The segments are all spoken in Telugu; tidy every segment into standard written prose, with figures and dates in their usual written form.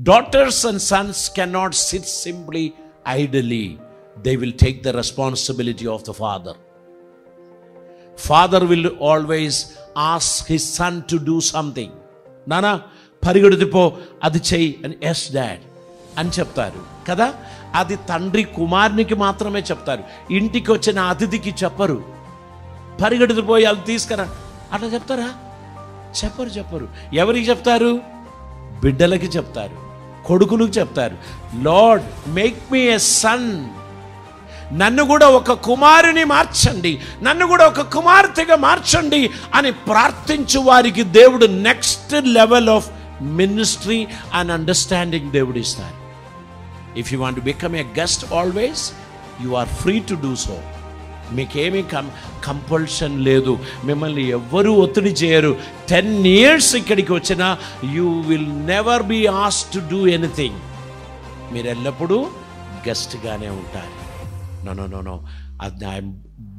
Daughters and sons cannot sit simply idly. They will take the responsibility of the father. Father will always ask his son to do something. Nana, పరిగెడుతుపో, అది చెయ్యి అని, ఎస్ డాడ్ అని చెప్తారు కదా. అది తండ్రి కుమారునికి మాత్రమే చెప్తారు, ఇంటికి వచ్చిన అతిథికి చెప్పరు. పరిగెడుతుపోయి అది తీసుకురా అట్లా చెప్తారా? చెప్పరు. ఎవరికి చెప్తారు? బిడ్డలకి చెప్తారు, కొడుకులకు చెప్తారు. లార్డ్ మేక్ మీ ఎ సన్, నన్ను కూడా ఒక కుమారుని మార్చండి, నన్ను కూడా ఒక కుమార్తెగా మార్చండి అని ప్రార్థించు వారికి దేవుడు next level of ministry and understanding దేవుడు ఇస్తారు. If you want to become a guest always, you are free to do so. మీకేమీ కంపల్షన్ లేదు, మిమ్మల్ని ఎవ్వరూ ఒత్తిడి చేయరు. 10 years ఇక్కడికి వచ్చినా you will never be asked to do anything. మీరు ఎల్లప్పుడూ గెస్ట్గానే ఉంటారు. నో అది ఐఎమ్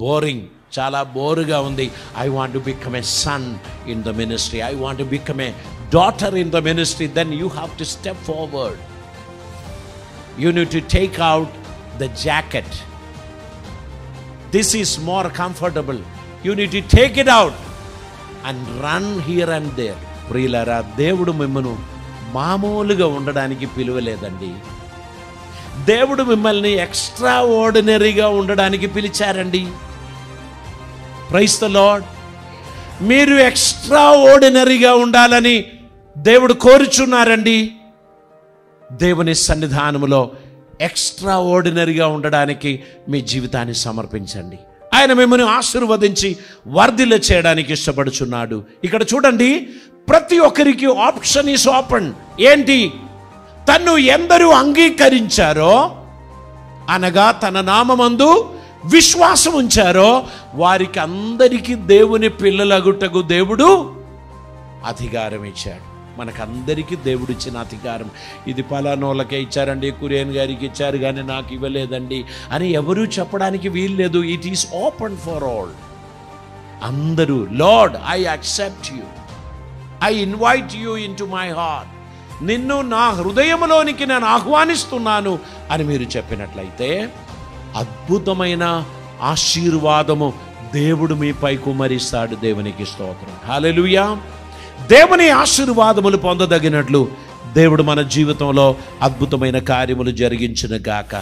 బోరింగ్, చాలా బోరుగా ఉంది. I want to become a son in the ministry, I want to become a daughter in the ministry. Then you have to step forward. You need to take out the jacket. This is more comfortable. You need to take it out and run here and there. ప్రియులారా, దేవుడు మిమ్మల్ని మామూలుగా ఉండడానికి పిలువలేదండి. దేవుడు మిమ్మల్ని ఎక్స్ట్రా ఆర్డినరీగా ఉండడానికి పిలిచారండి. Praise the lord. మీరు ఎక్స్ట్రా ఆర్డినరీగా ఉండాలని దేవుడు కోరుచున్నారండి. దేవుని సన్నిధానములో ఎక్స్ట్రా ఆర్డినరీగా ఉండడానికి మీ జీవితాన్ని సమర్పించండి. ఆయన మిమ్మల్ని ఆశీర్వదించి వర్ధిల్ల చేయడానికి ఇష్టపడుచున్నాడు. ఇక్కడ చూడండి, ప్రతి ఒక్కరికి ఆప్షన్ ఈస్ ఓపెన్. ఏంటి? తన్ను ఎందరూ అంగీకరించారో, అనగా తన నామమందు విశ్వాసం ఉంచారో వారికి అందరికీ దేవుని పిల్లలగుటకు దేవుడు అధికారం ఇచ్చాడు. మనకందరికీ దేవుడు ఇచ్చిన అధికారం. ఇది పలానోళ్ళకే ఇచ్చారండి, కురియన్ గారికి ఇచ్చారు కానీ నాకు ఇవ్వలేదండి అని ఎవరూ చెప్పడానికి వీల్లేదు. It is open for all. అందరూ, lord I accept you, I invite you in to my heart, నిన్ను నా హృదయంలోనికి నేను ఆహ్వానిస్తున్నాను అని మీరు చెప్పినట్లయితే అద్భుతమైన ఆశీర్వాదము దేవుడు మీపై కుమ్మరిస్తాడు. దేవునికి స్తోత్రం. హల్లెలూయా. దేవుని ఆశీర్వాదములు పొందదగినట్లు దేవుడు మన జీవితంలో అద్భుతమైన కార్యములు జరిగించును గాక.